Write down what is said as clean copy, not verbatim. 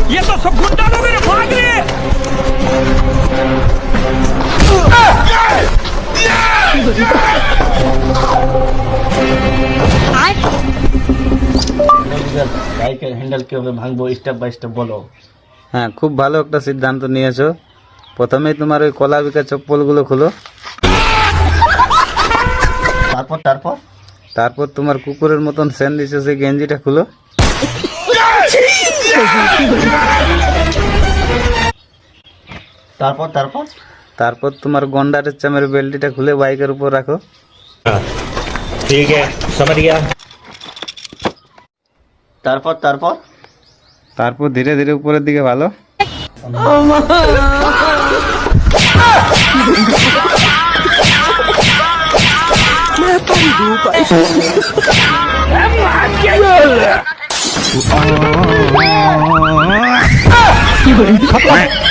ये तो सब गुंडा लोग हैं, भाग रहे हैं। বাইকের হ্যান্ডেল কিভাবে ভাঙবো স্টেপ বাই স্টেপ বলো। হ্যাঁ, খুব ভালো একটা সিদ্ধান্ত নিয়েছো। প্রথমেই তোমার ওই কলা বিকা চপ্পলগুলো খুলো। তারপর তারপর তারপর তোমার কুকুরের মতন সেন দিচ্ছে সেই গেঞ্জিটা খুলো। তারপর তারপর তারপর তোমার গন্ডারের চামের বেল্টটা খুলে বাইকের উপর রাখো। ठीक है समझ गया। তারপর তারপর তারপর ধীরে ধীরে উপরের দিকে ভালো। खत्म।